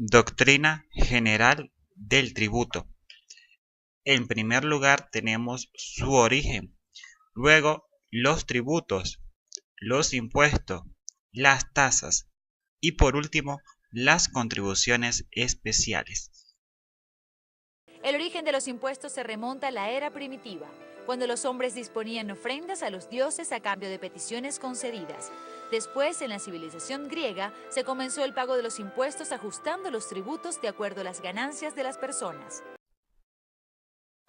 Doctrina general del tributo. En primer lugar tenemos su origen, luego los tributos, los impuestos, las tasas y por último las contribuciones especiales. El origen de los impuestos se remonta a la era primitiva, cuando los hombres disponían ofrendas a los dioses a cambio de peticiones concedidas. Después, en la civilización griega, se comenzó el pago de los impuestos ajustando los tributos de acuerdo a las ganancias de las personas.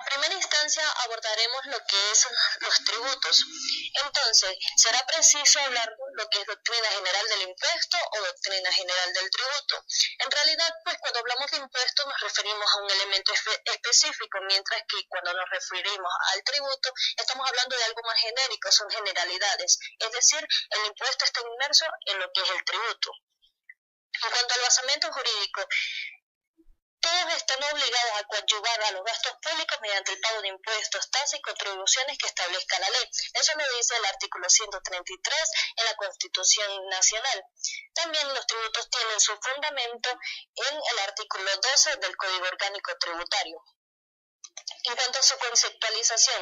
En primera instancia abordaremos lo que son los tributos. Entonces, será preciso hablar lo que es doctrina general del impuesto o doctrina general del tributo. En realidad, pues cuando hablamos de impuesto nos referimos a un elemento específico, mientras que cuando nos referimos al tributo estamos hablando de algo más genérico, son generalidades. Es decir, el impuesto está inmerso en lo que es el tributo. En cuanto al basamento jurídico, todos están obligados a coadyuvar a los gastos públicos mediante el pago de impuestos, tasas y contribuciones que establezca la ley. Eso lo dice el artículo 133 en la Constitución Nacional. También los tributos tienen su fundamento en el artículo 12 del Código Orgánico Tributario. En cuanto a su conceptualización,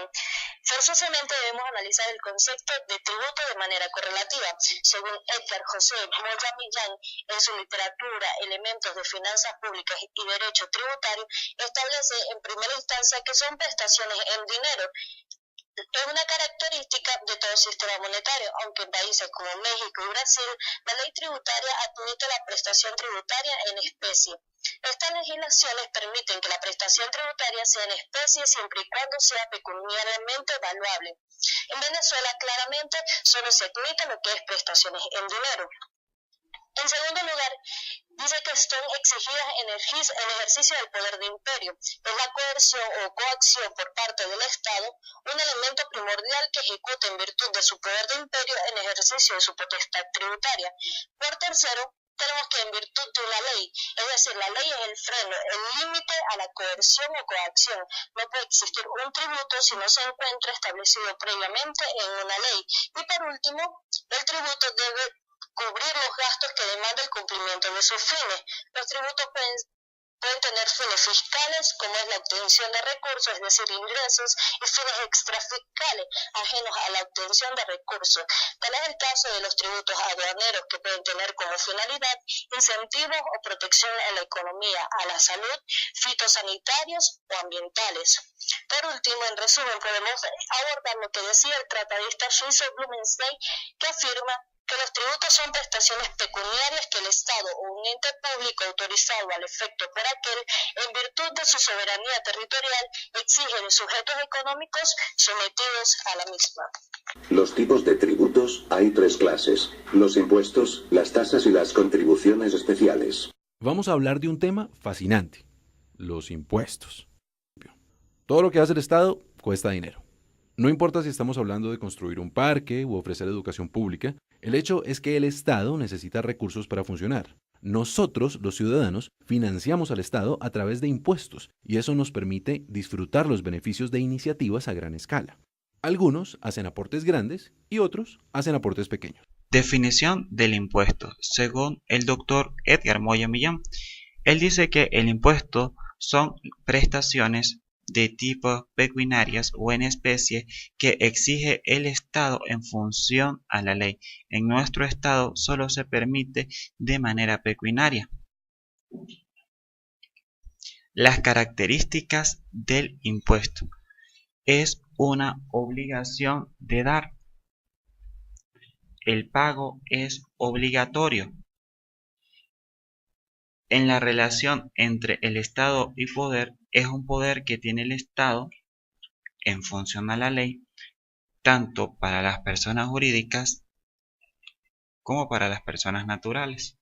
forzosamente debemos analizar el concepto de tributo de manera correlativa. Según Edgar José Moya Millán, en su literatura Elementos de Finanzas Públicas y Derecho Tributario, establece en primera instancia que son prestaciones en dinero. Es una característica de todo sistema monetario, aunque en países como México y Brasil, la ley tributaria admite la prestación tributaria en especie. Estas legislaciones permiten que la prestación tributaria sea en especie siempre y cuando sea pecuniariamente evaluable. En Venezuela, claramente, solo se admite lo que es prestaciones en dinero. En segundo lugar, dice que son exigidas en el ejercicio del poder de imperio. Es la coerción o coacción por parte del Estado un elemento primordial que ejecuta en virtud de su poder de imperio en ejercicio de su potestad tributaria. Por tercero, tenemos que en virtud de una ley, es decir, la ley es el freno, el límite a la coerción o coacción. No puede existir un tributo si no se encuentra establecido previamente en una ley. Y por último, el tributo debe cubrir los gastos que demanda el cumplimiento de sus fines. Los tributos pueden tener fines fiscales, como es la obtención de recursos, es decir, ingresos, y fines extrafiscales, ajenos a la obtención de recursos. Tal es el caso de los tributos aduaneros, que pueden tener como finalidad incentivos o protección a la economía, a la salud, fitosanitarios o ambientales. Por último, en resumen, podemos abordar lo que decía el tratadista suizo Blumenstein, que afirma que los tributos son prestaciones pecuniarias que el Estado o un ente público autorizado al efecto por aquel, en virtud de su soberanía territorial, exige de sujetos económicos sometidos a la misma. Los tipos de tributos, hay tres clases: los impuestos, las tasas y las contribuciones especiales. Vamos a hablar de un tema fascinante: los impuestos. Todo lo que hace el Estado cuesta dinero. No importa si estamos hablando de construir un parque u ofrecer educación pública, el hecho es que el Estado necesita recursos para funcionar. Nosotros, los ciudadanos, financiamos al Estado a través de impuestos y eso nos permite disfrutar los beneficios de iniciativas a gran escala. Algunos hacen aportes grandes y otros hacen aportes pequeños. Definición del impuesto. Según el doctor Edgar Moya Millán, él dice que el impuesto son prestaciones de tipo pecuniarias o en especie que exige el Estado en función a la ley. En nuestro Estado solo se permite de manera pecuniaria. Las características del impuesto. Es una obligación de dar. El pago es obligatorio. En la relación entre el Estado y poder, es un poder que tiene el Estado en función a la ley, tanto para las personas jurídicas como para las personas naturales.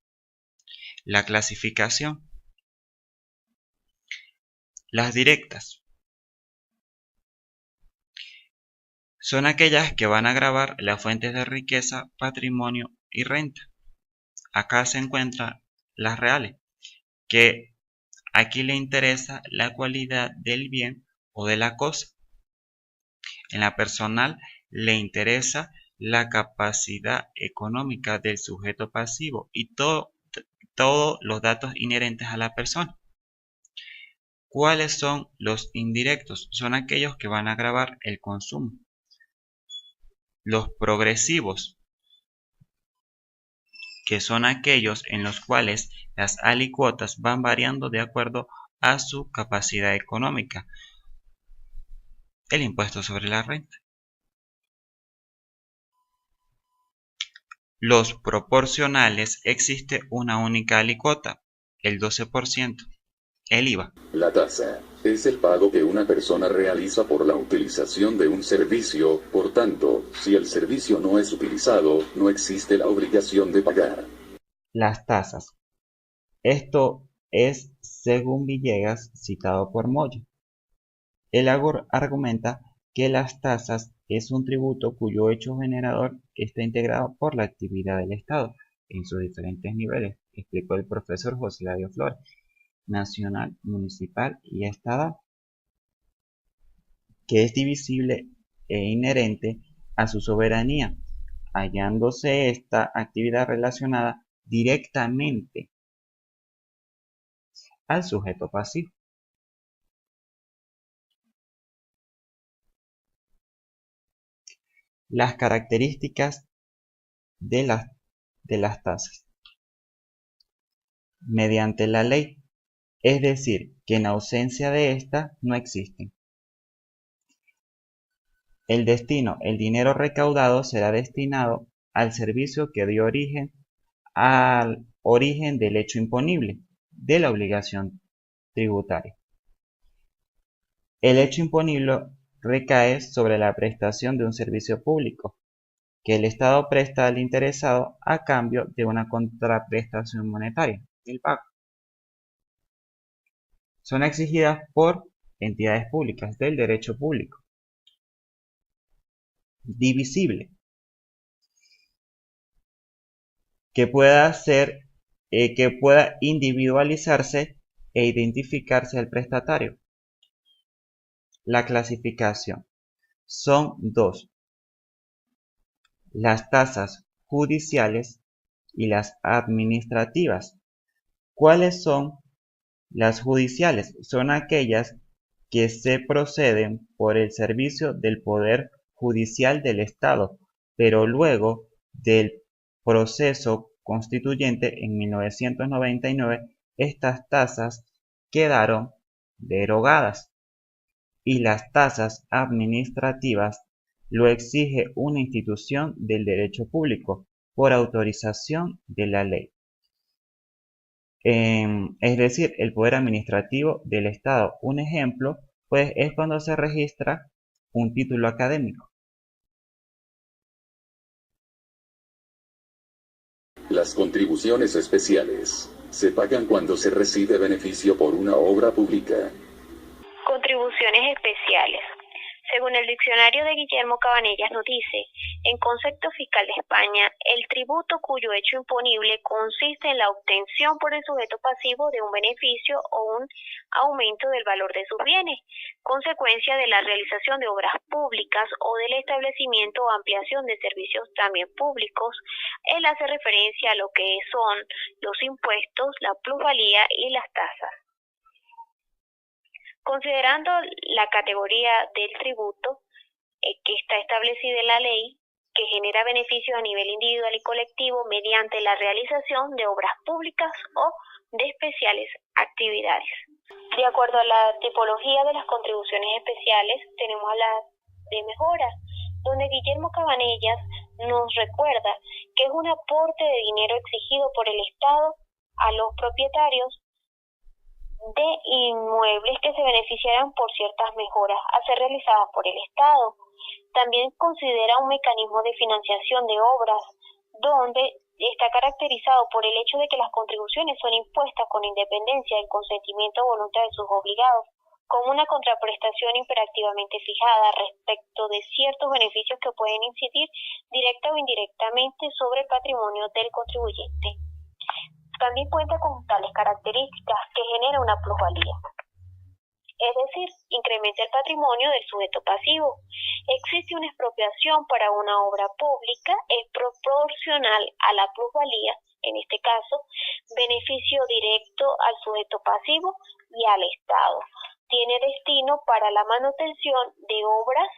La clasificación. Las directas son aquellas que van a gravar las fuentes de riqueza, patrimonio y renta. Acá se encuentran las reales, que aquí le interesa la cualidad del bien o de la cosa. En la personal le interesa la capacidad económica del sujeto pasivo y todo todos los datos inherentes a la persona. ¿Cuáles son los indirectos? Son aquellos que van a gravar el consumo. Los progresivos, que son aquellos en los cuales las alícuotas van variando de acuerdo a su capacidad económica. El impuesto sobre la renta. Los proporcionales, existe una única alícuota, el 12%, el IVA. La tasa es el pago que una persona realiza por la utilización de un servicio, por tanto, si el servicio no es utilizado, no existe la obligación de pagar. Las tasas. Esto es según Villegas, citado por Moya. Él argumenta que las tasas es un tributo cuyo hecho generador está integrado por la actividad del Estado en sus diferentes niveles, explicó el profesor José Ladio Flores, nacional, municipal y estatal, que es divisible e inherente a su soberanía, hallándose esta actividad relacionada directamente al sujeto pasivo. Las características de las tasas. Mediante la ley, es decir, que en ausencia de esta no existen. El destino, el dinero recaudado será destinado al servicio que dio origen al origen del hecho imponible, de la obligación tributaria. El hecho imponible recae sobre la prestación de un servicio público que el Estado presta al interesado a cambio de una contraprestación monetaria, el pago. Son exigidas por entidades públicas del derecho público. Divisible, que pueda individualizarse e identificarse al prestatario. La clasificación son dos: las tasas judiciales y las administrativas. ¿Cuáles son las judiciales? Son aquellas que se proceden por el servicio del Poder Judicial del Estado, pero luego del proceso constituyente en 1999, estas tasas quedaron derogadas, y las tasas administrativas lo exige una institución del derecho público por autorización de la ley. Es decir, el poder administrativo del Estado. Un ejemplo, pues, es cuando se registra un título académico. Las contribuciones especiales se pagan cuando se recibe beneficio por una obra pública. Contribuciones especiales. Según el diccionario de Guillermo Cabanellas nos dice, en concepto fiscal de España, el tributo cuyo hecho imponible consiste en la obtención por el sujeto pasivo de un beneficio o un aumento del valor de sus bienes, consecuencia de la realización de obras públicas o del establecimiento o ampliación de servicios también públicos. Él hace referencia a lo que son los impuestos, la plusvalía y las tasas. Considerando la categoría del tributo que está establecida en la ley, que genera beneficios a nivel individual y colectivo mediante la realización de obras públicas o de especiales actividades. De acuerdo a la tipología de las contribuciones especiales, tenemos las de mejora, donde Guillermo Cabanellas nos recuerda que es un aporte de dinero exigido por el Estado a los propietarios de inmuebles que se beneficiarán por ciertas mejoras a ser realizadas por el Estado. También considera un mecanismo de financiación de obras donde está caracterizado por el hecho de que las contribuciones son impuestas con independencia del consentimiento o voluntad de sus obligados, como una contraprestación imperativamente fijada respecto de ciertos beneficios que pueden incidir directa o indirectamente sobre el patrimonio del contribuyente. También cuenta con tales características que genera una plusvalía, es decir, incrementa el patrimonio del sujeto pasivo. Existe una expropiación para una obra pública, es proporcional a la plusvalía en este caso, beneficio directo al sujeto pasivo y al Estado. Tiene destino para la manutención de obras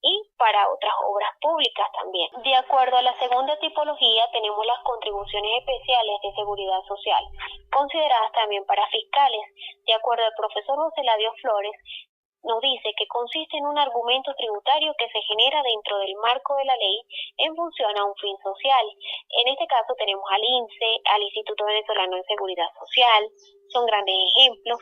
y para otras obras públicas también. De acuerdo a la segunda tipología, tenemos las contribuciones especiales de seguridad social, consideradas también para fiscales. De acuerdo al profesor José Ladio Flores, nos dice que consiste en un argumento tributario que se genera dentro del marco de la ley en función a un fin social. En este caso tenemos al INSE, al Instituto Venezolano de Seguridad Social. Son grandes ejemplos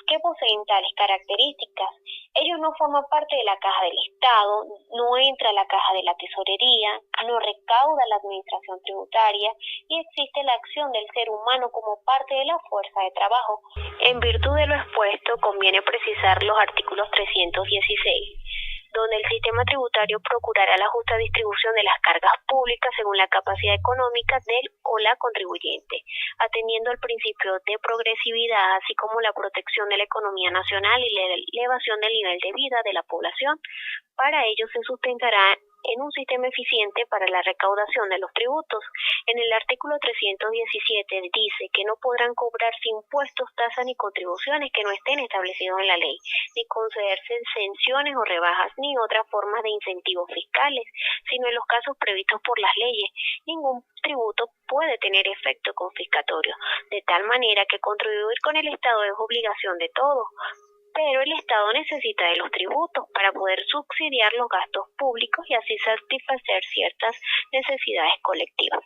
que poseen tales características. Ellos no forman parte de la caja del Estado, no entra a la caja de la tesorería, no recauda la administración tributaria y existe la acción del ser humano como parte de la fuerza de trabajo. En virtud de lo expuesto, conviene precisar los artículos 316, donde el sistema tributario procurará la justa distribución de las cargas públicas según la capacidad económica del o la contribuyente, atendiendo al principio de progresividad, así como la protección de la economía nacional y la elevación del nivel de vida de la población. Para ello se sustentará en un sistema eficiente para la recaudación de los tributos. En el artículo 317 dice que no podrán cobrarse impuestos, tasas ni contribuciones que no estén establecidos en la ley, ni concederse exenciones o rebajas, ni otras formas de incentivos fiscales, sino en los casos previstos por las leyes. Ningún tributo puede tener efecto confiscatorio, de tal manera que contribuir con el Estado es obligación de todos. Pero el Estado necesita de los tributos para poder subsidiar los gastos públicos y así satisfacer ciertas necesidades colectivas.